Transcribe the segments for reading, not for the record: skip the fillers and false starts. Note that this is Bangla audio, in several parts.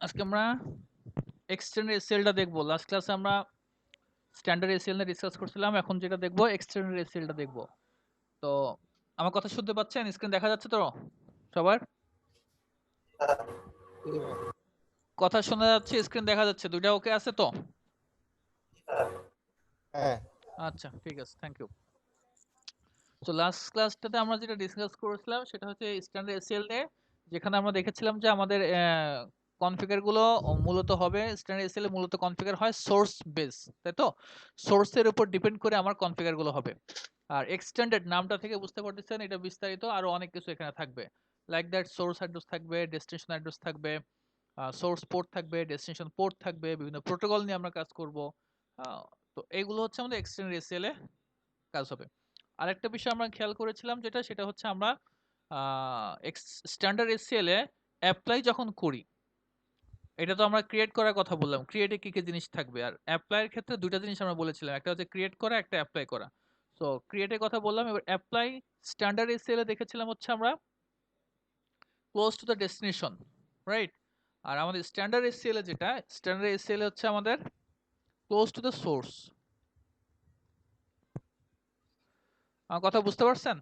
আজকে আমরা এক্সটেন্ডেড এসএলটা দেখবো। লাস্ট ক্লাসে আমরা স্ট্যান্ডার্ড এসএল নিয়ে ডিসকাস করছিলাম, এখন যেটা দেখবো এক্সটেন্ডেড এসএলটা দেখবো। তো আমার কথা শুনতে পাচ্ছেন? স্ক্রিন দেখা যাচ্ছে তো সবার? কথা শোনা যাচ্ছে, স্ক্রিন দেখা যাচ্ছে, দুইটা ওকে আছে তো? হ্যাঁ, আচ্ছা, ঠিক আছে, থ্যাংক ইউ। তো লাস্ট ক্লাসটাতে আমরা যেটা ডিসকাস করেছিলাম সেটা হচ্ছে স্ট্যান্ডার্ড এসএল নিয়ে, যেখানে আমরা দেখেছিলাম যে আমাদের কনফিগার গুলো মূলত হবে স্ট্যান্ডার্ড এসএল এ মূলত কনফিগার হয় সোর্স বেস, তাই তো? সোর্সের উপর ডিপেন্ড করে আমার কনফিগার গুলো হবে। আর এক্সটেন্ডেড নামটা থেকে বুঝতে পারতেছেন এটা বিস্তারিত আরো অনেক কিছু এখানে থাকবে। লাইক দ্যাট সোর্স অ্যাড্রেস থাকবে, ডেস্টিনেশন অ্যাড্রেস থাকবে, সোর্স পোর্ট থাকবে, ডেস্টিনেশন পোর্ট থাকবে, বিভিন্ন প্রোটোকল নিয়ে আমরা কাজ করব। তো এইগুলো হচ্ছে আমাদের এক্সটেন্ডেড এসএল এ কাজ হবে। আরেকটা বিষয় আমরা খেয়াল করেছিলাম যেটা, সেটা হচ্ছে আমরা স্ট্যান্ডার্ড এসএল এ অ্যাপ্লাই যখন করি, এটা তো আমরা ক্রিয়েট করার কথা বললাম, ক্রিয়েটে কি কি জিনিস থাকবে, আর অ্যাপ্লাই এর ক্ষেত্রে দুইটা জিনিস আমরা বলেছিলাম, একটা হচ্ছে ক্রিয়েট করা, একটা অ্যাপ্লাই করা। সো ক্রিয়েটের কথা বললাম, এবার অ্যাপ্লাই স্ট্যান্ডার্ড এসএল এ দেখেছিলাম হচ্ছে আমরা close to the destination, right? আর আমাদের স্ট্যান্ডার্ড এসএল এ যেটা, স্ট্যান্ডার্ড এসএল হচ্ছে আমাদের ক্লোজ টু দ্য সোর্স। আমার কথা বুঝতে পারছেন?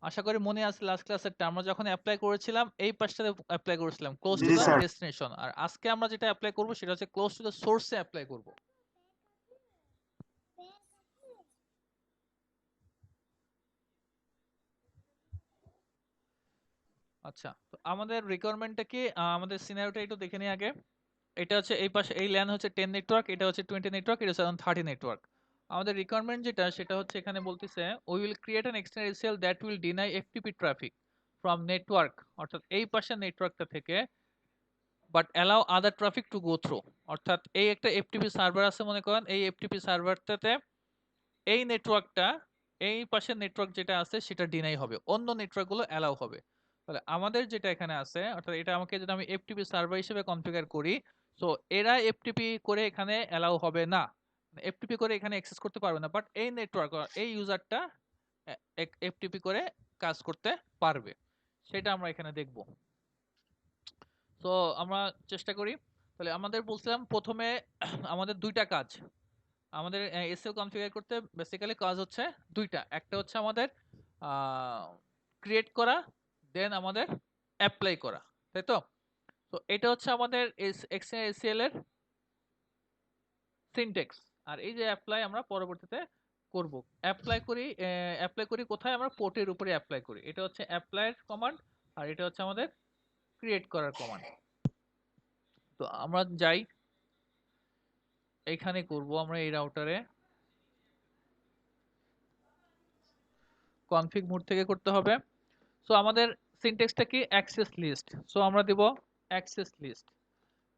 আশা করি মনে আছে লাস্ট ক্লাসেরটা আমরা যখন অ্যাপ্লাই করেছিলাম এই পাশটাতে অ্যাপ্লাই করেছিলাম ক্লোজ টু জি দা স্যার। ডেস্টিনেশন, আর আজকে আমরা যেটা অ্যাপ্লাই করব সেটা হচ্ছে ক্লোজ টু দা সোর্সে অ্যাপ্লাই করব। আচ্ছা, তো আমাদের রিকোয়ারমেন্টটা কি, আমাদের সিনারিওটা একটু দেখে নিই আগে। এটা হচ্ছে এই পাশে এই ল্যান হচ্ছে 10 নেটওয়ার্ক, এটা হচ্ছে 20 নেটওয়ার্ক, এটা হচ্ছে 30 নেটওয়ার্ক। আমাদের রিকোয়ারমেন্ট যেটা সেটা হচ্ছে এখানে বলতেছে we will create an external SL that will deny FTP traffic from network, অর্থাৎ এই পাশের নেটওয়ার্কটা থেকে, but allow other traffic to go through. অর্থাৎ এই একটা এফটিপি সার্ভার আছে মনে করেন, এই এফটিপি সার্ভারটাতে এই নেটওয়ার্কটা, এই পাশের নেটওয়ার্ক যেটা আছে সেটা ডিনাই হবে, অন্য নেটওয়ার্ক গুলো অ্যালাউ হবে। তাহলে আমাদের যেটা এখানে আছে, অর্থাৎ এটা আমাকে যদি আমি এফটিপি সার্ভার হিসেবে কনফিগার করি, সো এরা এফটিপি করে এখানে অ্যালাউ হবে না, এফটিপি করে এখানে অ্যাক্সেস করতে পারবে না, বাট এই নেটওয়ার্ক এই ইউজারটা এফটিপি করে কাজ করতে পারবে, সেটা আমরা এখানে দেখব। তো আমরা চেষ্টা করি। তাহলে আমাদের বলছিলাম প্রথমে আমাদের দুইটা কাজ, আমাদের এসইও কনফিগার করতে বেসিক্যালি কাজ হচ্ছে দুইটা, একটা হচ্ছে আমাদের ক্রিয়েট করা, দেন আমাদের অ্যাপ্লাই করা, তাই তো? তো এটা হচ্ছে আমাদের এসএল এর সিনট্যাক্স। আর এই যে অ্যাপ্লাই আমরা পরবর্তীতে করব। অ্যাপ্লাই করি কোথায়? আমরা পোর্টের উপরে অ্যাপ্লাই করি, এটা হচ্ছে অ্যাপ্লাই কমান্ড, আর এটা হচ্ছে আমাদের ক্রিয়েট করার কমান্ড। তো আমরা যাই, এইখানে করব আমরা এই রাউটারে, কনফিগ মোড থেকে করতে হবে। সো আমাদের সিনট্যাক্সটা কি? Access list. সো আমরা দেব অ্যাক্সেস লিস্ট।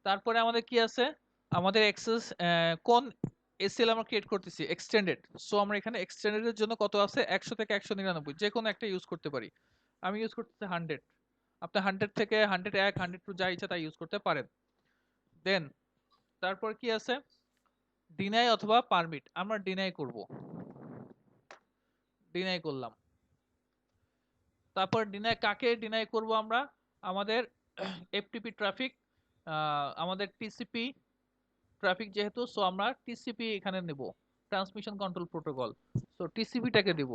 তারপরে আমাদের কি আছে? আমাদের অ্যাক্সেস কোন এসএল আমরা ক্রিয়েট করতেছি? এক্সটেন্ডেড। সো আমরা এখানে এক্সটেন্ডেড এর জন্য কত আছে? 100 থেকে 199, যে কোনো একটা ইউজ করতে পারি। আমি ইউজ করতেছি 100। আপনি 100 থেকে 101, 102 যা ইচ্ছা তাই ইউজ করতে পারেন। দেন তারপর কি আছে? ডিনাই অথবা পারমিট। আমরা ডিনাই করব, ডিনাই করলাম। তারপর ডিনাই কাকে ডিনাই করব আমরা? আমাদের এফটিপি ট্রাফিক, আমাদের টিসিপি ট্রাফিক যেহেতু, সো আমরা টিসিপি এখানে নেব, ট্রান্সমিশন কন্ট্রোল প্রোটোকল। সো টিসিপিটাকে দেব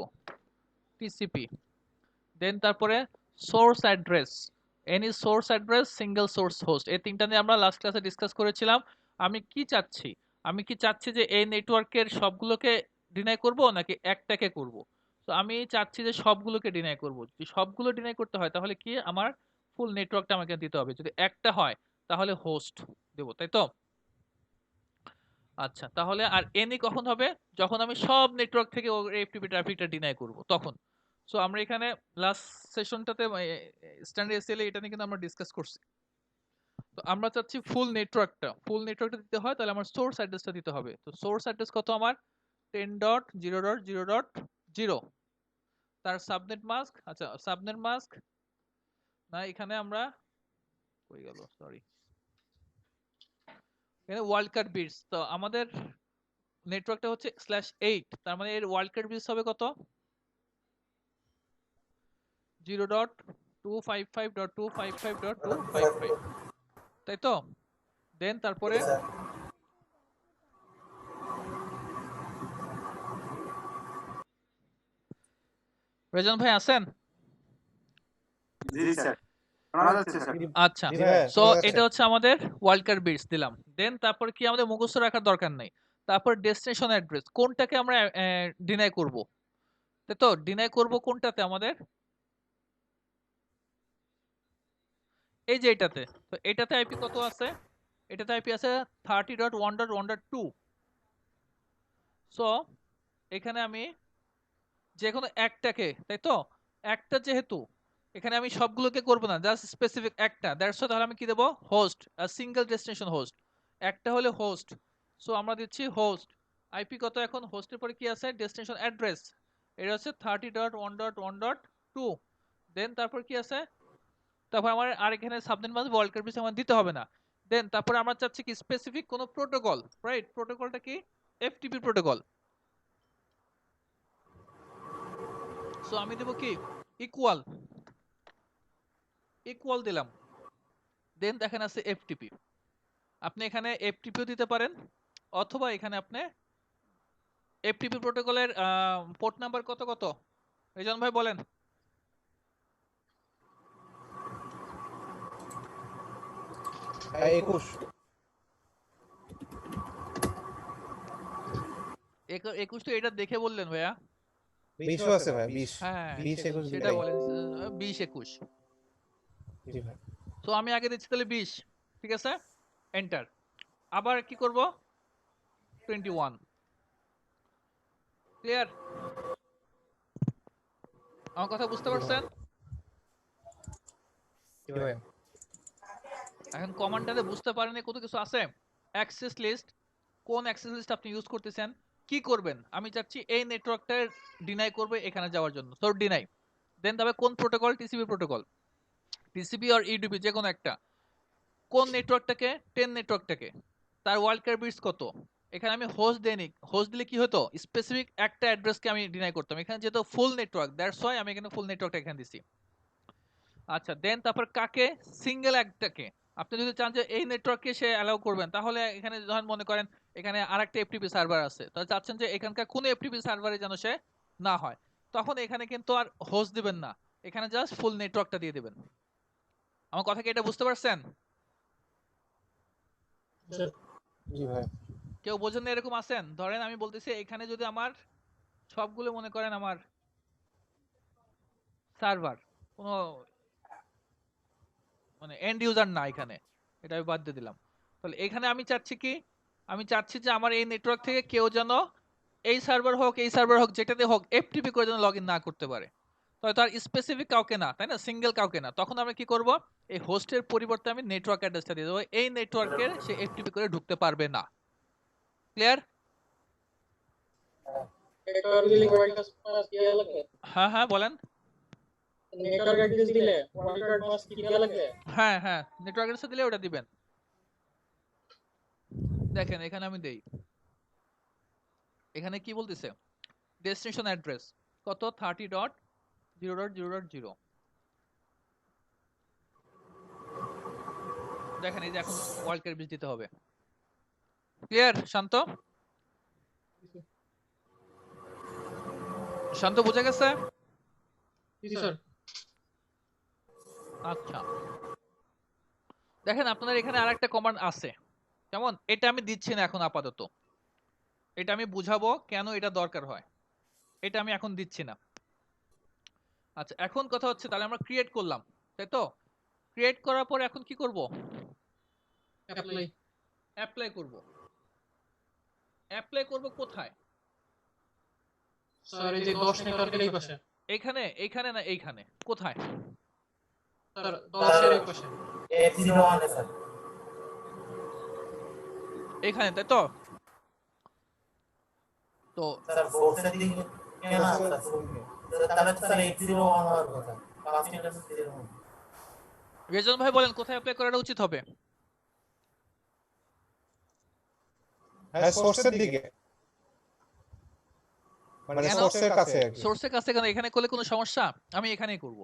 টিসিপি। দেন তারপরে source address, any source address, single source host, এই তিনটা নিয়ে আমরা লাস্ট ক্লাসে ডিসকাস করেছিলাম। আমি কি চাচ্ছি? আমি কি চাচ্ছি যে এই নেটওয়ার্কের সবগুলোকে ডিনাই করব নাকি একটাকে করব? তো আমি চাচ্ছি যে সবগুলোকে ডিনাই করব। যদি সবগুলো ডিনাই করতে হয় তাহলে কি আমার ফুল নেটওয়ার্কটা আমাকে দিতে হবে, যদি একটা হয় তাহলে হোস্ট দেব, তাই তো? আচ্ছা, তাহলে আর এনি কখন হবে? যখন আমি সব নেটওয়ার্ক থেকে এফটিপি ট্রাফিকটা ডিনাই করব তখন। সো আমরা এখানে লাস্ট সেশনটাতে স্ট্যান্ডার্ড এসএল এটা নিয়ে কিন্তু আমরা ডিসকাস করছি। তো আমরা চাচ্ছি ফুল নেটওয়ার্কটা দিতে হয়, তাহলে আমার সোর্স অ্যাড্রেসটা দিতে হবে। তো সোর্স অ্যাড্রেস কত আমার? 10.0.0.0। তার সাবনেট মাস্ক, আচ্ছা সাবনেট মাস্ক না, এখানে আমরা কই গেল, সরি, এখানে ওয়ার্ল্ড কার্ড বিটস। তো আমাদের নেটওয়ার্কটা হচ্ছে /8, তার মানে এর ওয়ার্ল্ড কার্ড বিটস হবে কত? 0.0.0 255.255.255 তাই তো? দেন তারপরে রেজন ভাই আছেন? জি স্যার, শোনা যাচ্ছে স্যার। আচ্ছা, সো এটা হচ্ছে আমাদের ওয়াইল্ড কার্ড বিটস দিলাম। দেন তারপর কি আমাদের মুখস্থ রাখার দরকার নাই। তারপর ডেস্টিনেশন অ্যাড্রেস কোনটাকে আমরা ডিনাই করব, তাই তো? ডিনাই করব কোনটাতে আমাদের? এই যে এটাতে। তো এটাতে আইপি কত আছে? এটাতে আইপি আছে 30.1.1.2। সো এখানে আমি যে কোনো একটাকে, তাই তো? একটা যেহেতু এখানে আমি সবগুলোকে করব না, জাস্ট স্পেসিফিক একটা, দ্যাটস ওয়াই তাহলে আমি কি দেব? Host, single destination host. একটা হলে হোস্ট, সো আমরা দিচ্ছি হোস্ট। আইপি কত এখন? হোস্টের পরে কি আছে? ডেস্টিনেশন অ্যাড্রেস, এটা হচ্ছে 30.1.1.2। দেন তারপর কি আছে? তারপর আমার আর এখানে সাবনেট মাস ওয়ার্ল্ড কার্ড আমার দিতে হবে না। দেন তারপর আমরা চাচ্ছি কি স্পেসিফিক কোনো প্রোটোকল, রাইট? প্রোটোকলটা কি? FTP protocol. সো আমি দেব কি? ইকুয়াল, ইকুয়াল দিলাম। দেন দেখেন আছে এফটিপি। আপনি এখানে এফটিপিও দিতে পারেন, অথবা এখানে আপনি এফটিপি প্রোটোকলের পোর্ট নাম্বার কত কত রিজন ভাই বলেন? 21 21 তো এটা দেখে বললেন ভাইয়া। 20 আছে ভাই 20 হ্যাঁ 20 21 সেটা বলেন, 20 21। জি ভাই। তো আমি আগে দিচ্ছি তাহলে 20, ঠিক আছে? এন্টার। আবার কি করব? 21। ক্লিয়ার? আমার কথা বুঝতে পারছেন? জি ভাই। এখন কমান্ডারে বুঝতে পারেন কত কিছু আছে। অ্যাক্সেস লিস্ট, কোন অ্যাক্সেস লিস্ট আপনি ইউজ করতেছেন, কি করবেন? আমি চাচ্ছি এই নেটওয়ার্কটা ডিনাই করবে এখানে যাওয়ার জন্য, সো ডিনাই। দেন তবে কোন প্রোটোকল? টিসিপি প্রোটোকল, টিসিপি আর ইউডিপি যে কোনো একটা। কোন নেটওয়ার্কটাকে? 10 নেটওয়ার্কটাকে। তার ওয়ার্ল্ড কার্ড বিটস কত? এখানে আমি হোস্ট দেইনি, হোস্ট দিলে কি হতো? স্পেসিফিক একটা অ্যাড্রেসকে আমি ডিনাই করতাম। এখানে যেহেতু ফুল নেটওয়ার্ক, দ্যাটস ওয়াই আমি এখানে ফুল নেটওয়ার্কটা এখানে দিছি। আচ্ছা, দেন তারপর কাকে? সিঙ্গেল একটাকে। আপনি যদি চান যে এই নেটওয়ার্ককে সে অ্যালাউ করবেন, তাহলে এখানে যখন মনে করেন এখানে আরেকটা এফটিপি সার্ভার আছে, তাহলে চাচ্ছেন যে এখানকার কোনো এফটিপি সার্ভারে যেন সে না হয়, তখন এখানে কিন্তু আর হোস্ট দিবেন না, এখানে জাস্ট ফুল নেটওয়ার্কটা দিয়ে দিবেন। আমার কথা কি এটা বুঝতে পারছেন? জি ভাই। কেউ বোঝেন না এরকম আছেন? ধরেন আমি বলতেছি এখানে যদি আমার সবগুলো মনে করেন আমার সার্ভার, কোনো মানে এন্ড ইউজার না এখানে, এটা আমি বাদ দিয়ে দিলাম। তাহলে এখানে আমি চাচ্ছি কি? আমি চাচ্ছি যে আমার এই নেটওয়ার্ক থেকে কেউ যেন এই সার্ভার হোক, এই সার্ভার হোক, যেটাতে হোক, এফটিপি করে যেন লগ ইন না করতে পারে। তাহলে তার স্পেসিফিক কাউকে না, তাই না? সিঙ্গেল কাউকে না। তখন আমরা কি করব? এই হোস্টের পরিবর্তে আমি নেটওয়ার্ক অ্যাড্রেসটা দিয়ে দেবো, এই নেটওয়ার্কের সে এফটিপি করে ঢুকতে পারবে না। ক্লিয়ার? নেটওয়ার্ক দিলে ওয়াইল্ড কার্ড কি লাগে? হ্যাঁ হ্যাঁ বলেন। নেটওয়ার্ক অ্যাড্রেস দিলে ওয়াইল্ড কার্ড পাস কি লাগে? হ্যাঁ হ্যাঁ, নেটওয়ার্ক অ্যাড্রেস দিলে ওটা দিবেন। দেখেন এখানে আমি দেই, এখানে কি বলতেছে? ডেস্টিনেশন অ্যাড্রেস কত? 30.0.0.0। দেখেন এই যে এখন ওয়ার্ল্ড কার্ড বিট দিতে হবে। ক্লিয়ার? শান্ত? শান্ত বুঝা গেছে? জি স্যার। আচ্ছা, দেখেন আপনাদের এখানে আরেকটা কমান্ড আছে, যেমন এটা আমি দিচ্ছি না এখন আপাতত, এটা আমি বুঝাবো কেন এটা দরকার হয়, এটা আমি এখন দিচ্ছি না। আচ্ছা, এখন কথা হচ্ছে তাহলে আমরা ক্রিয়েট করলাম, তাই তো? ক্রিয়েট করার পর এখন কি করব? অ্যাপ্লাই। অ্যাপ্লাই করব। অ্যাপ্লাই করব কোথায়? স্যার এই যে 10 নেটওয়ার্কের এই পাশে। এখানে? এইখানে না এইখানে? কোথায়? স্যার 10 এর এই পাশে। F01 है सर। এখানে, তাই তো? তো सर 4 से दिखे क्या ना सर? सर तब तो सर 801 और होता है। 5 मिनट से 0 রেজন ভাই বলেন কোথায় অ্যাপ্লাই করাটা উচিত হবে? হ্যাঁ সোর্সের দিকে, মানে কেন? সোর্সের কাছে আর কি। সোর্সের কাছে কেন? এখানে করলে কোনো সমস্যা? আমি এখানেই করব।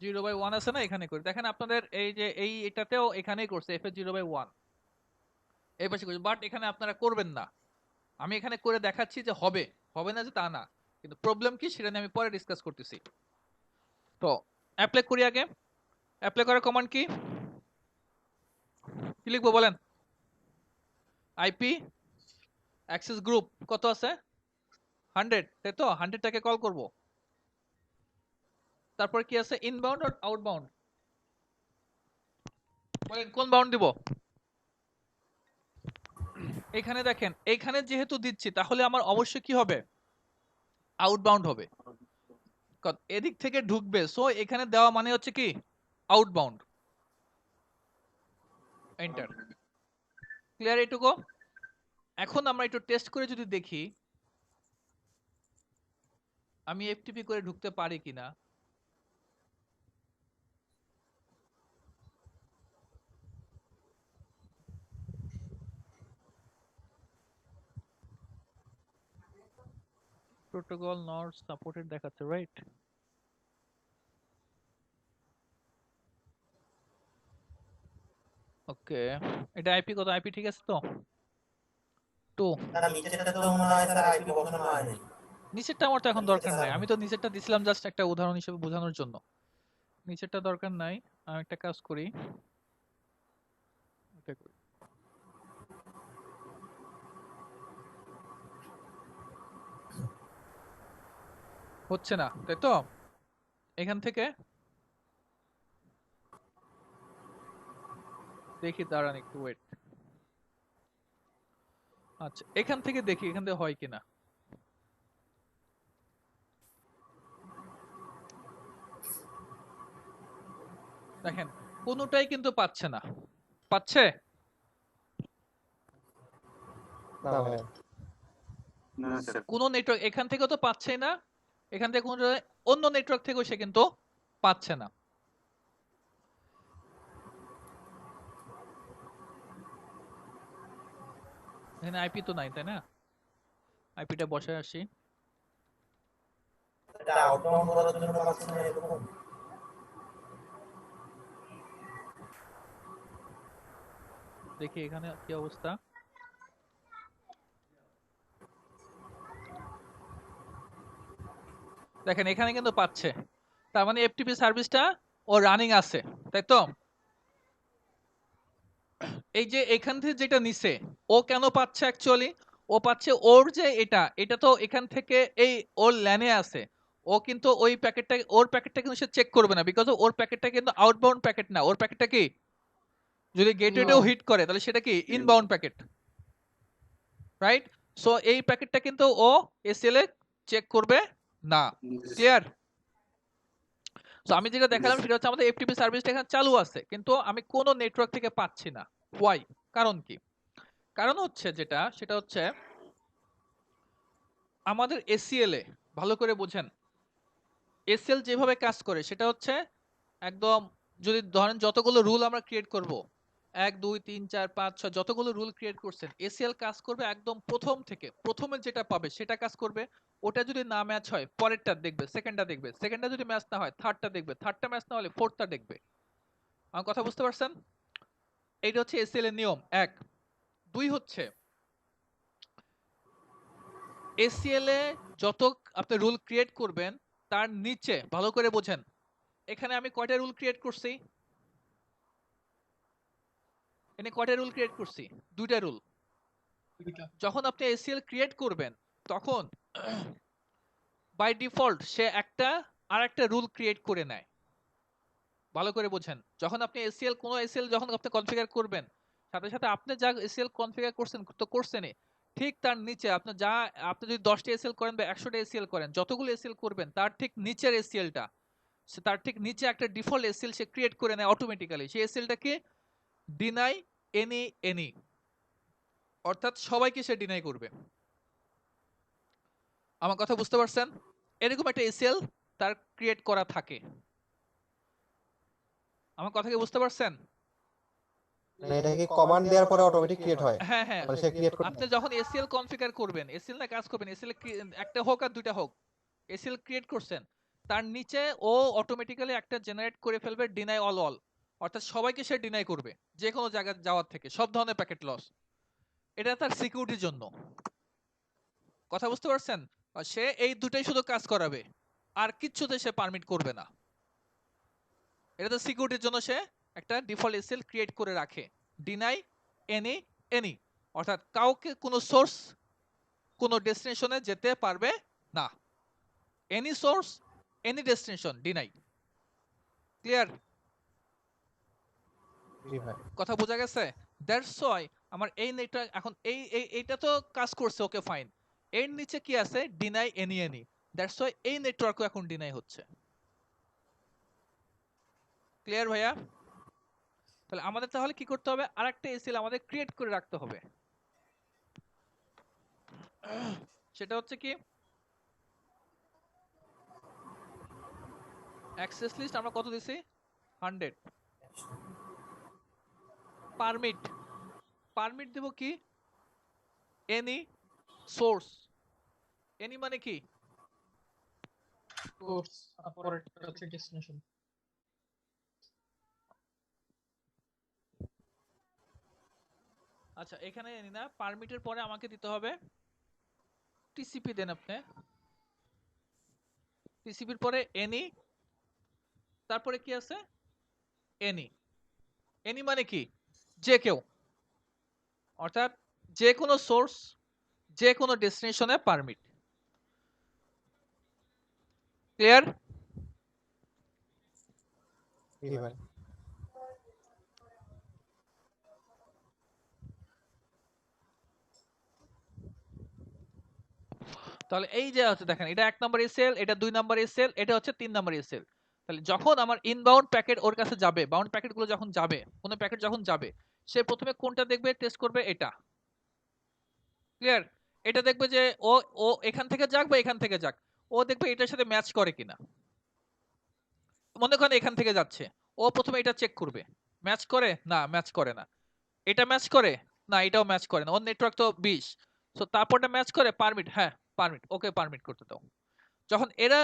0/1 আছে না, এখানে করি। দেখেন আপনাদের এই যে এটাতেও এখানেই করছে f এর 0/1 এই পাশে করছে, বাট এখানে আপনারা করবেন না। আমি এখানে করে দেখাচ্ছি যে হবে, হবে না যে তা না, কিন্তু প্রবলেম কি সেটা নিয়ে আমি পরে ডিসকাস করতেছি। তো অ্যাপ্লাই করি আগে। অ্যাপ্লাই করার কমান্ড কি কি লিখবো বলেন? আইপি অ্যাক্সেস গ্রুপ কত আছে 100, তাই তো? 100টাকে কল করব। তারপর কি আছে ইনবাউন্ড আর আউটবাউন্ড, বলেন কোন বাউন্ড দিব? এখানে দেখেন, এইখানে যেহেতু দিচ্ছি তাহলে আমার অবশ্যই কি হবে, আউটবাউন্ড হবে। এদিক থেকে ঢুকবে, সো এখানে দেওয়া মানে হচ্ছে কি আউটবাউন্ড। এন্টার। ক্লিয়ার এটুকু? এখন আমরা একটু টেস্ট করে যদি দেখি আমি এফটিপি করে ঢুকতে পারি কিনা। প্রোটোকল নট সাপোর্টেড দেখাচ্ছে, রাইট? ওকে, এটা আইপি কত? আইপি ঠিক আছে তো? 2। তার নিচেরটা তো মনে হয় স্যার আইপি বসানো হয় নাই। নিচেরটা আমার তো এখন দরকার নাই, আমি তো নিচেরটা দিছিলাম জাস্ট একটা উদাহরণ হিসেবে বোঝানোর জন্য। নিচেরটা দরকার নাই, আমি একটা কাজ করি, এটা করি। হচ্ছে না, তাই তো? এখান থেকে দেখি, দাঁড়ান একটু ওয়েট। আচ্ছা, এখান থেকে দেখি এখান থেকে হয় কিনা। দেখেন কোনোটাই কিন্তু পাচ্ছে না, পাচ্ছে? না ভাই। কোন নেটওয়ার্ক এখান থেকে তো পাচ্ছেই না, এখান থেকে কোনো অন্য নেটওয়ার্ক থেকেও সে কিন্তু পাচ্ছে না। এখানে আইপি তো নাই, তাই না? আইপিটা বসায় আসি। এটা আউটবাউন্ড করার জন্য পাচ্ছি না এরকম। দেখি এখানে কি অবস্থা। দেখেন এখানে কিন্তু পাচ্ছে, তার মানে এফটিপি সার্ভিসটা ও রানিং আছে, তাই তো? এই যে এখান থেকে যেটা নিছে, ও কেন পাচ্ছে অ্যাকচুয়ালি? ও পাচ্ছে ওর যে এটা তো এখান থেকে এই ওর ল্যানে আছে, ও কিন্তু ওই প্যাকেটটা, ওর প্যাকেটটা কিন্তু সে চেক করবে না, বিকজ ওর প্যাকেটটা কিন্তু আউটবাউন্ড প্যাকেট না, ওর প্যাকেটটা কি যদি গেটওয়েতেও হিট করে তাহলে সেটা কি ইনবাউন্ড প্যাকেট, রাইট? সো এই প্যাকেটটা কিন্তু ও এসএল এ চেক করবে না। ক্লিয়ার? সো আমি যেটা দেখালাম সেটা হচ্ছে আমাদের এফটিপি সার্ভিসটা এখানে চালু আছে, কিন্তু আমি কোনো নেটওয়ার্ক থেকে পাচ্ছি না। হোয়াই? কারণ কি? কারণ হচ্ছে যেটা সেটা হচ্ছে আমাদের এসিএল এ, ভালো করে বোঝেন, এসএল যেভাবে কাজ করে সেটা হচ্ছে একদম, যদি ধরেন যতগুলো রুল আমরা ক্রিয়েট করব, 1 2 3 4 5 6 যতগুলো রুল ক্রিয়েট করছেন, এসিএল কাজ করবে একদম প্রথম থেকে, প্রথমে যেটা পাবে সেটা কাজ করবে। ওটা যদি না ম্যাচ হয় পরেরটা দেখবে, সেকেন্ডটা দেখবে, সেকেন্ডটা যদি ম্যাচ না হয় থার্ডটা দেখবে, থার্ডটা ম্যাচ না হলে ফোর্থটা দেখবে। আমার কথা বুঝতে পারছেন? এইটা হচ্ছে এসএল এর নিয়ম 1। 2 হচ্ছে এসিএল এ যত আপনি রুল ক্রিয়েট করবেন তার নিচে, ভালো করে বোঝেন, এখানে আমি কয়টা রুল ক্রিয়েট করছি? এখানে কয়টা রুল ক্রিয়েট করছি? 2টা রুল। যখন আপনি এসিএল ক্রিয়েট করবেন তখন বাই ডিফল্ট সে একটা আর একটা রুল ক্রিয়েট করে নেয়। ভালো করে বোঝেন, যখন আপনি এসিএল কোনো এসিএল যখন আপনি কনফিগার করবেন, সাথে সাথে আপনি যা এসিএল কনফিগার করছেন তো করছেনই, ঠিক তার নিচে আপনি যা, আপনি যদি 10টা এসিএল করেন বা 100টা এসিএল করেন, যতগুলো এসিএল করবেন তার ঠিক নিচের এসিএলটা, তার ঠিক নিচে একটা ডিফল্ট এসিএল সে ক্রিয়েট করে নেয় অটোমেটিক্যালি। সেই এসিএলটা কি? ডিনাই এনি, অর্থাৎ সবাইকে সে ডিনাই করবে। আমার কথা বুঝতে পারছেন? এরকম একটা এসিএল তার ক্রিয়েট করা থাকে। আমার কথা কি বুঝতে পারছেন? মানে এটা কি কমান্ড দেওয়ার পরে অটোমেটিক ক্রিয়েট হয়? হ্যাঁ হ্যাঁ, মানে সে ক্রিয়েট করতে আপনি যখন এসিএল কনফিগার করবেন, এসিএল না কাজ করবেন, এসিএল একটা হোক আর দুইটা হোক, এসিএল ক্রিয়েট করছেন, তার নিচে ও অটোমেটিক্যালি একটা জেনারেট করে ফেলবে ডিনাই অল, অর্থাৎ সবাইকে সে ডিনাই করবে যে কোনো জায়গায় যাওয়ার থেকে, সব ধরনের প্যাকেট লস। এটা তার সিকিউরিটির জন্য। কথা বুঝতে পারছেন? আর সে এই দুটাই শুধু কাজ করাবে, আর কিচ্ছুতে সে পারমিট করবে না। এটা তো সিকিউরিটির জন্য সে একটা ডিফল্ট এসএল ক্রিয়েট করে রাখে, ডিনাই এনি, অর্থাৎ কাউকে কোনো সোর্স কোনো ডেস্টিনেশনে যেতে পারবে না। Any source any destination deny. Clear? জি ভাই। কথা বোঝা গেছে? দ্যাটস ওয়াই আমার এই নেটওয়ার্ক এখন এইটা তো কাজ করছে, ওকে ফাইন। এর নিচে কি আছে? Deny any. দ্যাটস ওয়াই এই নেটওয়ার্কও এখন ডিনাই হচ্ছে। ক্লিয়ার ভাইয়া? তাহলে আমাদের তাহলে কি করতে হবে? আরেকটা এসএল আমাদের ক্রিয়েট করে রাখতে হবে। সেটা হচ্ছে কি, অ্যাক্সেস লিস্ট আমরা কত দিছি? 100। পারমিট দেব কি? Any source. এনি মানে কি? কোর্স অপারেটর হচ্ছে ডেস্টিনেশন। আচ্ছা, এখানে এনি না, পারমিটের পরে আমাকে দিতে হবে টিসিপি। দেন আপনি টিসিপির পরে এনি, তারপরে কি আছে? এনি মানে কি? যে কেউ, অর্থাৎ যে কোনো সোর্স যে কোনো ডেস্টিনেশনে পারমিট। ক্লিয়ার? জি ভাই। তাহলে এই যে হচ্ছে দেখেন, এটা 1 নাম্বার এসএল, এটা 2 নাম্বার এসএল, এটা হচ্ছে 3 নাম্বার এসএল। তাহলে যখন আমার ইনবাউন্ড প্যাকেট ওর কাছে যাবে, বাউন্ড প্যাকেটগুলো যখন যাবে, কোনো প্যাকেট যখন যাবে, সে প্রথমে কোনটা দেখবে? টেস্ট করবে এটা। ক্লিয়ার? এটা দেখবে যে ও ও এখান থেকে যাক বা এখান থেকে যাক, ও দেখবে এটার সাথে ম্যাচ করে কিনা। মনে করেন এখান থেকে যাচ্ছে, ও প্রথমে এটা চেক করবে, ম্যাচ করে না, ম্যাচ করে না। এটা ম্যাচ করে না, এটাও ম্যাচ করে না, ওর নেটওয়ার্ক তো 20। সো তারপরটা ম্যাচ করে, পারমিট, হ্যাঁ পারমিট, ওকে পারমিট করতে দাও। যখন এরা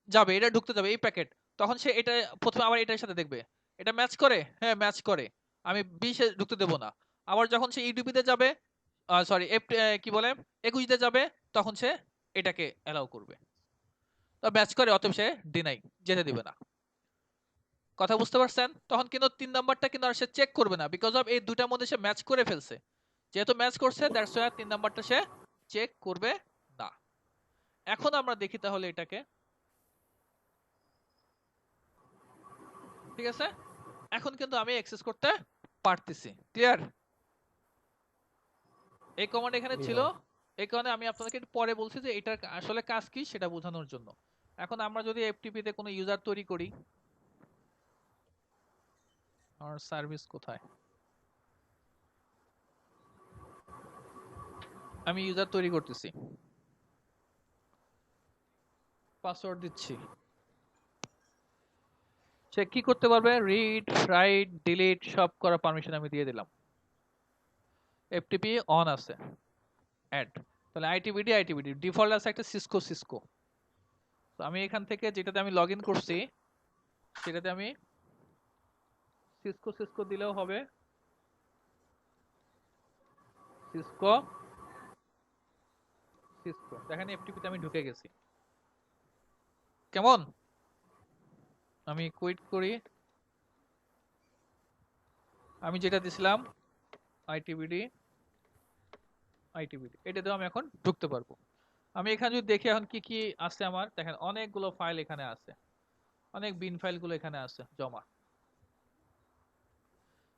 যাবে, এরা ঢুকতে যাবে এই প্যাকেট, তখন সে এটা প্রথমে আবার এটার সাথে দেখবে, এটা ম্যাচ করে, হ্যাঁ ম্যাচ করে, আমি 20 এ ঢুকতে দেব না। আবার যখন সে ইউডিপি তে যাবে, সরি কি বলে 21 তে যাবে, তখন সে এটাকে অ্যালাউ করবে। তো ম্যাচ করে, অতএব সে ডিনাই, যেতে দিবে না। কথা বুঝতে পারছেন? তখন কিন্তু 3 নাম্বারটা কিন্তু আর সে চেক করবে না, বিকজ অফ এই দুটার মধ্যে সে ম্যাচ করে ফেলছে। যেহেতু ম্যাচ করছে, দ্যাটস ওয়াই 3 নাম্বারটা সে চেক করবে না। এখন আমরা দেখি তাহলে এটাকে, ঠিক আছে? এখন কিন্তু আমি অ্যাক্সেস করতে পারতেছি। ক্লিয়ার? এই কমান্ড এখানে জি ছিল, ভাই। এই কারণে আমি আপনাদেরকে একটু পরে বলছি যে এটার আসলে কাজ কি সেটা বোঝানোর জন্য। এখন আমরা যদি এফটিপি তে কোনো ইউজার তৈরি করি, আর সার্ভিস কোথায়? আমি ইউজার তৈরি করতেছি, পাসওয়ার্ড দিচ্ছি। সে কি করতে পারবে? রিড, রাইট, ডিলিট সব করার পারমিশন আমি দিয়ে দিলাম। এফটিপি অন আছে, অ্যাড। তাহলে আইটিবিডি ডিফল্ট আছে একটা সিসকো। তো আমি এখান থেকে যেটাতে আমি লগইন করছি সেটাতে আমি সিসকো দিলেও হবে। সিসকো দেখেন এফটিপি তে আমি ঢুকে গেছি। কেমন? আমি কুইট করি, আমি যেটা দিছিলাম আইটিবিডি এটাতেও আমি এখন ঢুকতে পারবো। আমি এখানে যদি দেখি এখন কি কি আছে আমার, দেখেন অনেকগুলো ফাইল এখানে আছে, অনেক বিন ফাইলগুলো এখানে আছে জমা।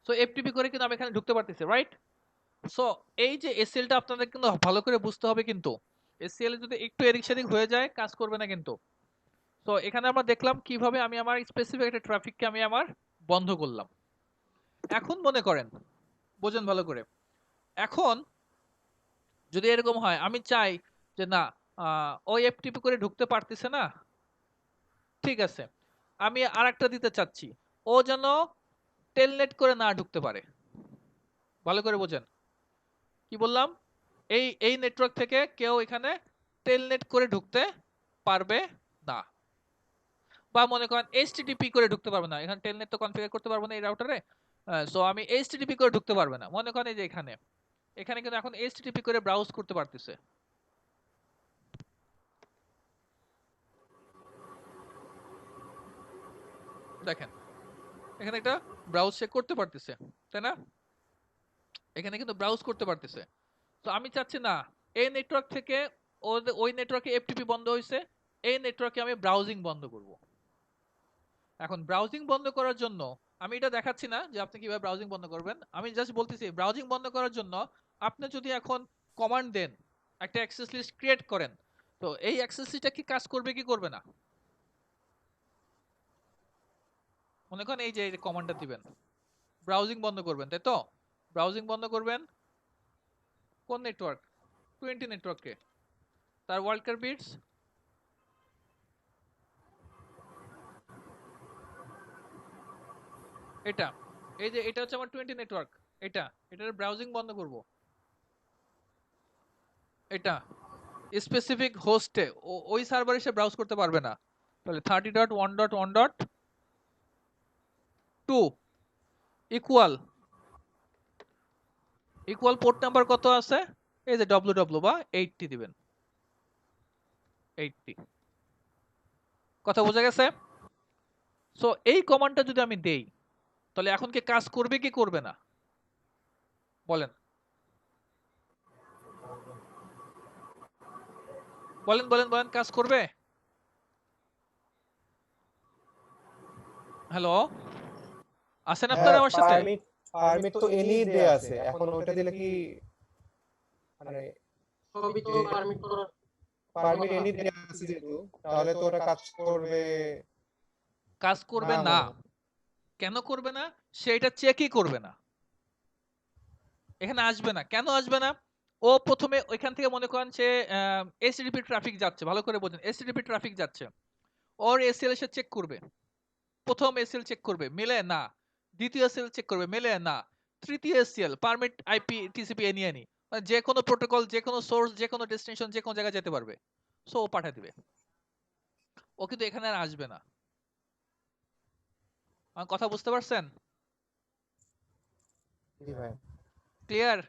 সো এফটিপি করে কিন্তু আমি এখানে ঢুকতে পারতেছি, রাইট? সো এই যে এসএলটা আপনাদের কিন্তু ভালো করে বুঝতে হবে, কিন্তু এসএল যদি একটু এদিক সেদিক হয়ে যায় কাজ করবে না কিন্তু। তো এখানে আমরা দেখলাম কিভাবে আমি আমার স্পেসিফিক একটা ট্রাফিককে আমি আমার বন্ধ করলাম। এখন মনে করেন, বোঝেন ভালো করে, এখন যদি এরকম হয় আমি চাই যে না, ওই এফটিপি করে ঢুকতে পারতেছে না, ঠিক আছে, আমি আরেকটা দিতে চাচ্ছি, ও যেন টেলনেট করে না ঢুকতে পারে। ভালো করে বোঝেন কি বললাম? এই নেটওয়ার্ক থেকে কেউ এখানে টেলনেট করে ঢুকতে পারবে না। বা মনে করেন এইচটিটিপি করে ঢুকতে পারবে না, এখানে টেলনেট তো কনফিগার করতে পারবো না এই রাউটারে। সো আমি এইচটিটিপি করে ঢুকতে পারবে না, মনে করেন এই যে এখানে এখানে কিন্তু এখন এইচটিটিপি করে ব্রাউজ করতে পারতেছে। দেখেন এখানে একটা ব্রাউজ সে করতে পারতেছে, তাই না? এখানে কিন্তু ব্রাউজ করতে পারতেছে। তো আমি চাচ্ছি না এই নেটওয়ার্ক থেকে ওই নেটওয়ার্কে এফটিপি বন্ধ হয়েছে, এই নেটওয়ার্কে আমি ব্রাউজিং বন্ধ করব। এখন ব্রাউজিং বন্ধ করার জন্য আমি এটা দেখাচ্ছি না যে আপনি কিভাবে ব্রাউজিং বন্ধ করবেন, আমি জাস্ট বলতেছি ব্রাউজিং বন্ধ করার জন্য আপনি যদি এখন কমান্ড দেন, একটা অ্যাক্সেস লিস্ট ক্রিয়েট করেন, তো এই অ্যাক্সেস লিস্টটা কি কাজ করবে কি করবে না? মনে করেন এই যে কমান্ডটা দিবেন, ব্রাউজিং বন্ধ করবেন, তাই তো? ব্রাউজিং বন্ধ করবেন কোন নেটওয়ার্ক? 20 নেটওয়ার্কে। তার ওয়ার্ল্ডকার বিটস এটা, এই যে এটা হচ্ছে আমার 20 নেটওয়ার্ক, এটার ব্রাউজিং বন্ধ করব। এটা স্পেসিফিক হোস্টে ওই সার্ভারে সে ব্রাউজ করতে পারবে না। তাহলে 30.1.1.2 ইকুয়াল পোর্ট নাম্বার কত আছে? এই যে ww বা 80 দিবেন, 80। কথা বোঝা গেছে? সো এই কমান্ডটা যদি আমি দেই, তাহলে এখন কি কাজ করবে কি করবে না বলেন? বলেন বলেন বলেন, কাজ করবে? হ্যালো, আছেন আপনারা হ্যাঁ, আমার সাথে? পারমিট তো এনি দেয়া আছে, এখন ওইটা দিলে কি মানে সবই তো পারমিট করার পারমিট এনি দেয়া আছে যেহেতু, তাহলে তো ওটা কাজ করবে কাজ করবে না না। মনে হয়। কেন করবে না? সেটা চেকই করবে না, এখানে আসবে না। কেন আসবে না? ও প্রথমে ওইখান থেকে মনে করেন সে এসটিডিপি ট্রাফিক যাচ্ছে, ভালো করে বোঝেন, এসটিডিপি ট্রাফিক যাচ্ছে, ওর এসএল সে চেক করবে। প্রথম এসএল চেক করবে, মেলে না। দ্বিতীয় এসএল চেক করবে, মেলে না। তৃতীয় SL permit IP TCP any any, মানে যে কোনো প্রোটোকল, যে কোনো সোর্স, যে কোনো ডেস্টিনেশন, যে কোনো জায়গায় যেতে পারবে। সো ও পাঠিয়ে দিবে, ও কিন্তু এখানে আর আসবে না। আমার কথা বুঝতে পারছেন? জি ভাই। ক্লিয়ার?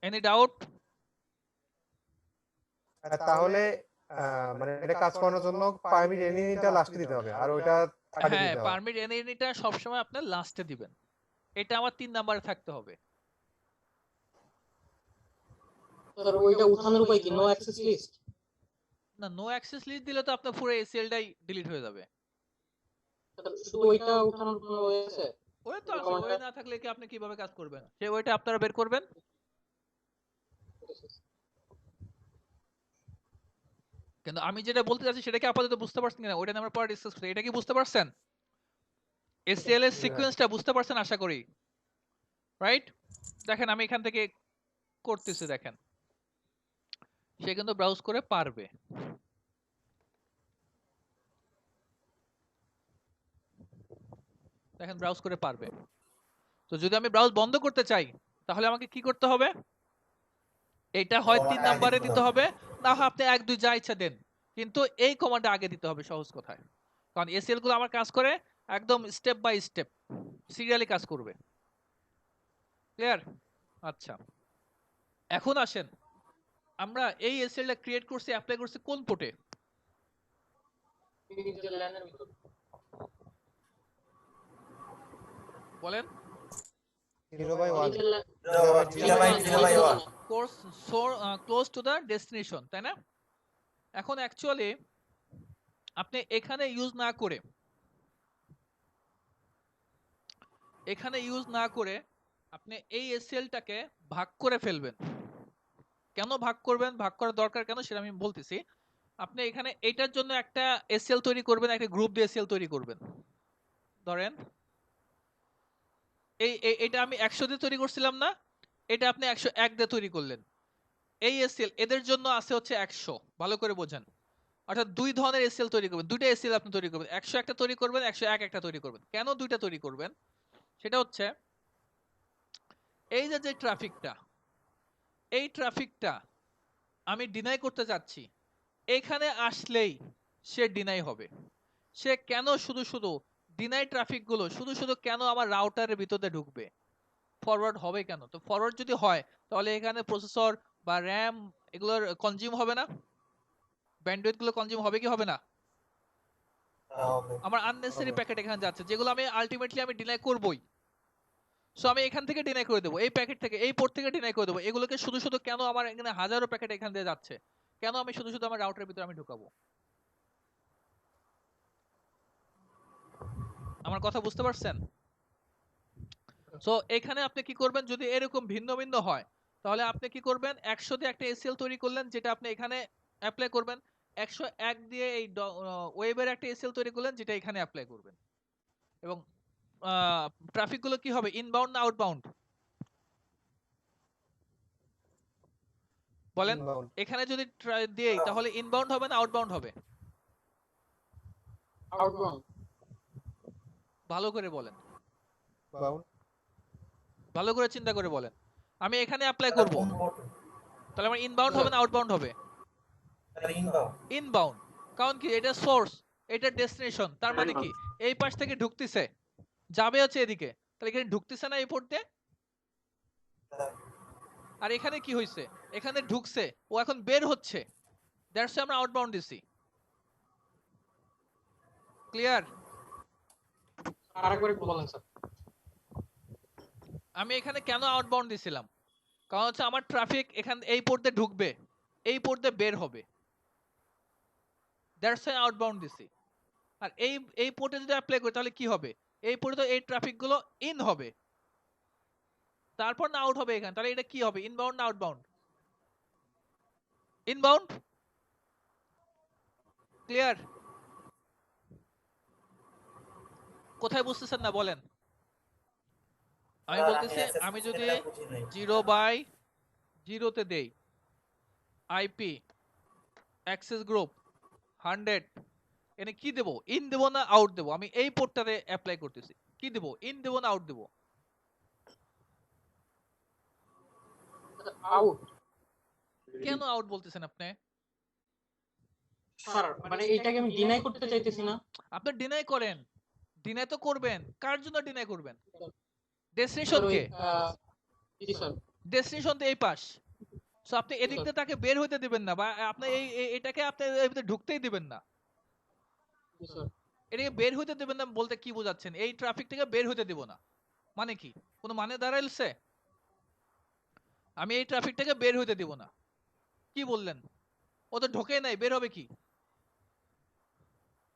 Any doubt? তাহলে মানে এটা কাজ করানোর জন্য পারমিট এনিটা লাস্টে দিতে হবে আর ওইটা থার্ডে হ্যাঁ, দিতে হবে। পারমিট এনি এনিটা সবসময় আপনার লাস্টে দিবেন, এটা আমার 3 নাম্বারে থাকতে হবে। স্যার ওইটা উঠানোর উপায় কি? No access list? না, নো অ্যাক্সেস লিস্ট দিলে তো আপনার পুরো এসিএলটাই ডিলিট হয়ে যাবে। শুধু ওইটা উঠানোর কোনো ওয়ে আছে? ওয়ে তো ওই আছে, ওয়ে কমান্ডটা না থাকলে কি আপনি কিভাবে কাজ করবেন? সেই ওয়েটা আপনারা বের করবেন। কিন্তু আমি যেটা বলতে চাচ্ছি সেটা কি আপাতত বুঝতে পারছেন কিনা ওইটা নিয়ে আমরা পরে ডিসকাস করি। এটা কি বুঝতে পারছেন? এসিএল এর জি ভাই। সিকোয়েন্সটা বুঝতে পারছেন আশা করি, রাইট? দেখেন আমি এখান থেকে করতেছি, দেখেন সে কিন্তু ব্রাউজ করে পারবে। দেখেন ব্রাউজ করে পারবে। তো যদি আমি ব্রাউজ বন্ধ করতে চাই তাহলে আমাকে কি করতে হবে? এটা হয় 3 কমান্ডটা আগে নাম্বারে দিতে দিতে হবে। হবে, না হয় আপনি 1 2 যা ইচ্ছা দেন, কিন্তু এই কমান্ডটা আগে দিতে হবে সহজ কথায়। কারণ এসএল গুলো আমার কাজ করে একদম স্টেপ বাই স্টেপ, সিরিয়ালি কাজ করবে। ক্লিয়ার? আচ্ছা, এখন আসেন আমরা এই এসএলটা ক্রিয়েট করছি, অ্যাপ্লাই করছি কোন পোর্টে? নিজের ল্যানের ভিতর। বলেন। 0/1 নিজের lane 0/1 course close to the destination, তাই না? এখন অ্যাকচুয়ালি আপনি এখানে ইউজ না করে, আপনি এই এসএলটাকে ভাগ করে ফেলবেন। কেন ভাগ করবেন, ভাগ করার দরকার কেন সেটা আমি বলতেছি। আপনি এখানে এটার জন্য একটা এসএল তৈরি করবেন, একটা গ্রুপ দিয়ে এসএল তৈরি করবেন। ধরেন এটা আমি 100 দিয়ে তৈরি করছিলাম না, এটা আপনি 101 দিয়ে তৈরি করলেন। এই এসএল এদের জন্য আছে হচ্ছে 100, ভালো করে বোঝেন। অর্থাৎ দুই ধরনের এসএল তৈরি করবেন, দুইটা এসএল আপনি তৈরি করবেন, 100 একটা তৈরি করবেন, 101 একটা তৈরি করবেন। কেন দুইটা তৈরি করবেন? সেটা হচ্ছে এই যে ট্রাফিকটা, এই ট্রাফিকটা আমি ডিনাই করতে যাচ্ছি, এখানে আসলেই সে ডিনাই হবে। সে কেন শুধু শুধু ডিনাই ট্রাফিক গুলো শুধু শুধু কেন আমার রাউটারের ভিতরে ঢুকবে? ফরওয়ার্ড হবে কেন? তো ফরওয়ার্ড যদি হয় তাহলে এখানে প্রসেসর বা র্যাম এগুলোর কনজিউম হবে না? ব্যান্ডউইথ গুলো কনজিউম হবে কি হবে না? হবে। আমার আননেসেসারি হবে। প্যাকেট এখানে যাচ্ছে যেগুলো আমি আলটিমেটলি আমি ডিনাই করবই। সো আমি এখান থেকে ডিনাই করে দেবো, এই প্যাকেট থেকে এই পোর্ট থেকে ডিনাই করে দেবো। এগুলোকে শুধু শুধু কেন আমার এখানে হাজারো প্যাকেট এখান দিয়ে যাচ্ছে, কেন আমি শুধু শুধু আমার রাউটারের ভিতরে আমি ঢুকাবো? আমার কথা বুঝতে পারছেন? সো এখানে আপনি কি করবেন, যদি এরকম ভিন্ন ভিন্ন হয় তাহলে আপনি কি করবেন, 100 দিয়ে একটা এসিএল তৈরি করলেন যেটা আপনি এখানে অ্যাপ্লাই করবেন, 101 দিয়ে এই ওয়েবের একটা এসিএল তৈরি করলেন যেটা এখানে অ্যাপ্লাই করবেন। এবং ট্রাফিক গুলো কি হবে, ইনবাউন্ড না আউটবাউন্ড বলেন? ইনবাউন্ড। এখানে যদি দিই তাহলে ইনবাউন্ড হবে না আউটবাউন্ড হবে? আউটবাউন্ড। ভালো করে বলেন, বাউন্ড। ভালো করে চিন্তা করে বলেন। আমি এখানে অ্যাপ্লাই তাহলে করব, কোন পোর্ট? তাহলে আমার ইনবাউন্ড হবে না আউটবাউন্ড হবে? তাহলে ইনবাউন্ড। ইনবাউন্ড। কারণ কি, এটা সোর্স, এটা ডেস্টিনেশন, তার মানে কি এই পাশ থেকে ঢুকতেছে, যাবে হচ্ছে এদিকে, তাহলে এখানে ঢুকতেছে না এই পোর্ট দিয়ে? আর এখানে কি হইছে, এখানে ঢুকছে, ও এখন বের হচ্ছে, দ্যাটস আমরা আউটবাউন্ড দিছি। ক্লিয়ার? আরেকবার একটু বলেন স্যার। আমি এখানে কেন আউটবাউন্ড দিছিলাম, কারণ হচ্ছে আমার ট্রাফিক এখান এই পোর্ট দিয়ে ঢুকবে, এই পোর্ট দিয়ে বের হবে, দ্যাটস আউটবাউন্ড দিছি। আর এই এই পোর্টে যদি অ্যাপ্লাই করি তাহলে কি হবে, এই পোর্টে তো এই ট্রাফিক গুলো ইন হবে, তারপর না আউট হবে এখানে, তাহলে এটা কি হবে, ইনবাউন্ড না আউটবাউন্ড? ইনবাউন্ড। ক্লিয়ার? কোথায় বুঝতেছেন না বলেন? আমি স্যার, বলতেছি access আমি যদি systemটা বুঝি নাই। 0/0 তে দেই আইপি অ্যাক্সেস গ্রুপ 100, এনে কি দেব, ইন দেব না আউট দেব? আমি এই পোর্টটাতে অ্যাপ্লাই করতেছি, কি দেব, ইন দেব না আউট দেব? আউট। কেন আউট বলতেছেন আপনি? স্যার মানে এইটাকে আমি ডিনাই করতে চাইতেছি না। আপনি ডিনাই করেন, ডিনাই তো করবেন, কার জন্য ডিনাই করবেন? স্যার ডেস্টিনেশন ওই কে? জি স্যার। ডেস্টিনেশন তো এই পাশ। সো আপনি এদিক দিয়ে তাকে বের হইতে দিবেন না, বা আপনি এটাকে আপনি এর ভিতরে ঢুকতেই দিবেন না। জি স্যার। এটাকে বের হইতে দিবেন না বলতে কি বোঝাচ্ছেন, এই ট্রাফিক থেকে বের হইতে দিব না মানে কি, কোনো মানে দাঁড়াইছে? আমি এই ট্রাফিকটাকে বের হইতে দিব না, কি বললেন? ও তো ঢোকে নাই, বের হবে কি?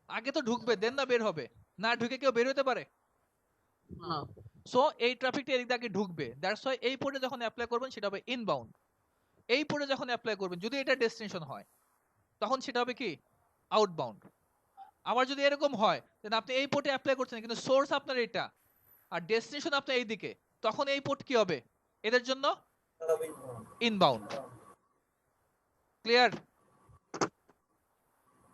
আগে তো ঢুকবে দেন না বের হবে, না ঢুকে কেউ বের হতে পারে? না সো এই ট্রাফিকটা এদিক দিয়ে আগে ঢুকবে, দ্যাটস ওয়াই এই পোর্টে যখন অ্যাপ্লাই করবেন সেটা হবে ইনবাউন্ড। এই পোর্টে যখন অ্যাপ্লাই করবেন যদি এটা ডেস্টিনেশন হয় তখন সেটা হবে কি, আউটবাউন্ড। আবার যদি এরকম হয় দেন আপনি এই পোর্টে অ্যাপ্লাই করছেন কিন্তু সোর্স আপনার এটা আর ডেস্টিনেশন আপনার এইদিকে, তখন এই পোর্ট কি হবে এদের জন্য, তাহলে inbound। ইনবাউন্ড। ক্লিয়ার?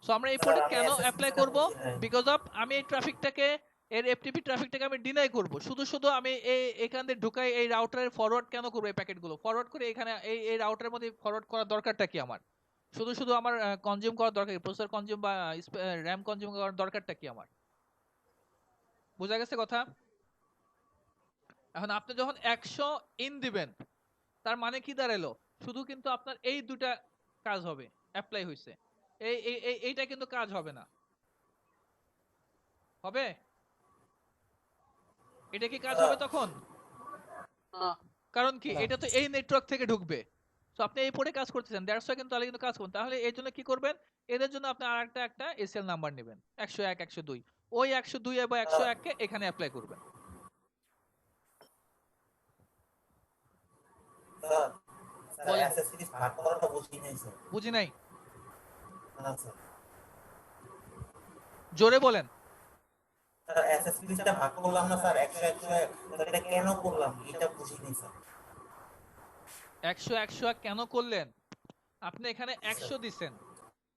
সো আমরা এই স্যার, পোর্টে আমি কেন access অ্যাপ্লাই system করব, বুঝি নাই। বিকজ অফ আমি এই ট্রাফিকটাকে, এর এফটিপি ট্রাফিকটাকে আমি ডিনাই করব, শুধু শুধু আমি এই এখান দিয়ে ঢুকাই এই রাউটারের ফরওয়ার্ড কেন করব, এই প্যাকেটগুলো ফরওয়ার্ড করে এখানে এই রাউটারের মধ্যে ফরওয়ার্ড করার দরকারটা কি আমার? শুধু শুধু আমার কনজিউম করার দরকার, প্রসেসর কনজিউম বা র্যাম কনজিউম করার দরকারটা কি আমার? বোঝা গেছে কথা? এখন আপনি যখন 100 ইন দিবেন তার মানে কি দাঁড়ালো, শুধু কিন্তু আপনার এই দুটা কাজ হবে, অ্যাপ্লাই হইছে, এইটা কিন্তু কাজ হবে না, হবে? এটা কি কাজ হবে তখন? না কারণ কি, না। এটা তো এই নেটওয়ার্ক থেকে ঢুকবে। তো আপনি এই পোর্টে কাজ করতেছেন, দ্যাটস ওয়াই কিন্তু তাহলে কিন্তু কাজ করবেন। তাহলে এর জন্য কি করবেন, এদের জন্য আপনি আরেকটা একটা এসএল নাম্বার নেবেন 101 102, ওই 102 বা 101 কে এখানে অ্যাপ্লাই করবেন। স্যার, স্যার, বলেন, access series ভাগ করাটা বুঝি নাই স্যার। বুঝি নাই, না স্যার। জোরে বলেন। স্যার, access seriesটা ভাগ করলাম না স্যার, 100 101, স্যার এটা কেন করলাম এটা বুঝি নাই স্যার। 100 101 কেন করলেন, আপনি এখানে 100 দিছেন,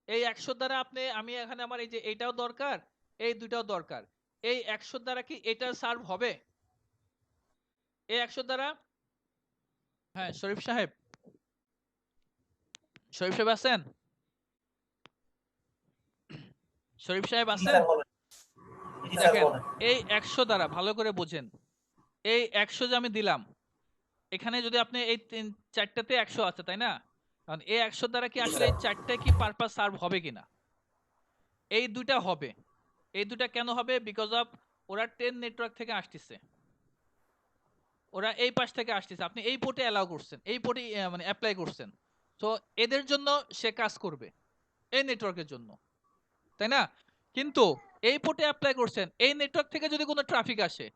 এই 100 দ্বারা আপনি, আমি এখানে আমার এই যে এটাও দরকার, এই দুটাও দরকার, এই 100 দ্বারা কি এটা সার্ভ হবে? এই 100 দ্বারা, হ্যাঁ শরীফ সাহেব, শরীফ সাহেব আছেন? শরীফ সাহেব জি আছেন? স্যার বলেন। জি স্যার দেখেন বলেন। এই 100 দ্বারা ভালো করে বোঝেন। এই 100 যে আমি দিলাম, এখানে যদি আপনি এই 4টাতে 100 আছে, তাই না? কারণ এই 100 দ্বারা কি জি আসলে স্যার। এই 4টা কি পারপাস সার্ভ হবে কিনা? এই 2টা হবে। এই 2টা কেন হবে? বিকজ অফ ওরা 10 নেটওয়ার্ক থেকে আসতেছে। ওরা এই পাশ থেকে আসতেছে। আপনি এই পোর্টে অ্যালাউ করছেন। এই পোর্টে মানে এপ্লাই করছেন। তো এদের জন্য সে কাজ করবে। এই নেটওয়ার্কের জন্য। তাই না? কিন্তু এই পোর্টে এপ্লাই করছেন। এই নেটওয়ার্ক থেকে যদি কোনো ট্রাফিক আসে,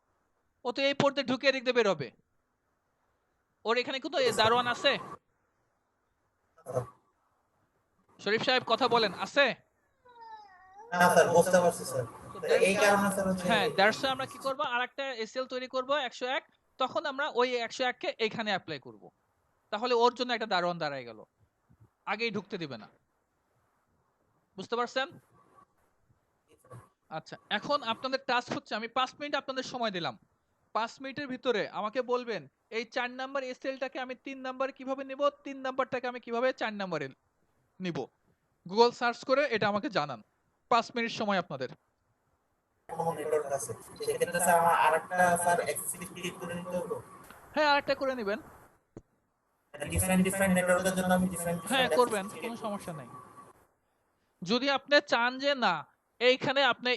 ও তো এই পোর্ট দিয়ে ঢুকে এদিক দিয়ে বের হবে। ওর এখানে কোনো দারোয়ান আছে? শরীফ সাহেব কথা বলেন, আছে? না স্যার বুঝতে পারছি স্যার। তো তো দ্যাটস এই কারণে স্যার হচ্ছে হ্যাঁ, দ্যাটস আমরা কি করব? আরেকটা এসএল তৈরি করব 101। তখন আমরা ওই 101 কে এইখানে এপ্লাই করব। তাহলে ওর জন্য একটা দারোয়ান দাঁড়ায় গেল। আগেই ঢুকতে দিবে না। বুঝতে পারছেন? আচ্ছা, এখন আপনাদের টাস্ক হচ্ছে আমি 5 মিনিট আপনাদের সময় দিলাম। 5 মিনিটের ভিতরে আমাকে বলবেন এই 4 নাম্বার এসএলটাকে আমি 3 নাম্বারে কিভাবে নিব, 3 নাম্বারটাকে আমি কিভাবে 4 নাম্বারে নিব। গুগল সার্চ করে এটা আমাকে জানান। 5 মিনিট সময় আপনাদের। কোনো নেটওয়ার্ক আছে। সেক্ষেত্রে স্যার আমার আরেকটা স্যার অ্যাক্সেস ক্রিয়েট করে নিতে হবে। হ্যাঁ, আরেকটা করে নেবেন। ডিফারেন্ট নেটওয়ার্কের জন্য আমি ডিফারেন্ট হ্যাঁ, অ্যাক্সেস করবেন, কোনো ক্রিয়েট করব। সমস্যা নাই। যদি আপনি চান যে না এইখানে আপনি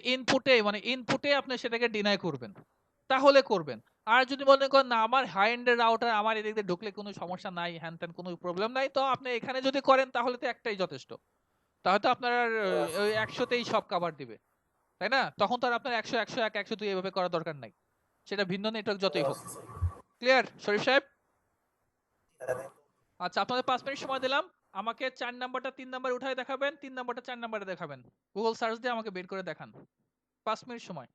ইনপুটে আপনি সেটাকে ডিনাই করবেন, তাহলে করবেন। আর যদি মনে করেন না আমার হাই এন্ডের রাউটার আমার এদিক দিয়ে ঢুকলে কোনো সমস্যা নাই, হ্যান ত্যান কোনো প্রবলেম নাই, তো আপনি এখানে যদি করেন তাহলে তো একটাই যথেষ্ট। তাহলে তো আপনার আর ওই 100তেই সব কভার দিবে, তাই না? তখন তো আর আপনার 100 101 102 এভাবে করার দরকার নাই। সেটা ভিন্ন নেটওয়ার্ক যতই হোক। ক্লিয়ার শরীফ সাহেব? আচ্ছা, আপনাদের 5 মিনিট সময় দিলাম। আমাকে 4 নাম্বারটা 3 নাম্বারে উঠায় দেখাবেন, 3 নাম্বারটা 4 নাম্বারে দেখাবেন। গুগল সার্চ দিয়ে আমাকে বের করে দেখান। 5 মিনিট সময়।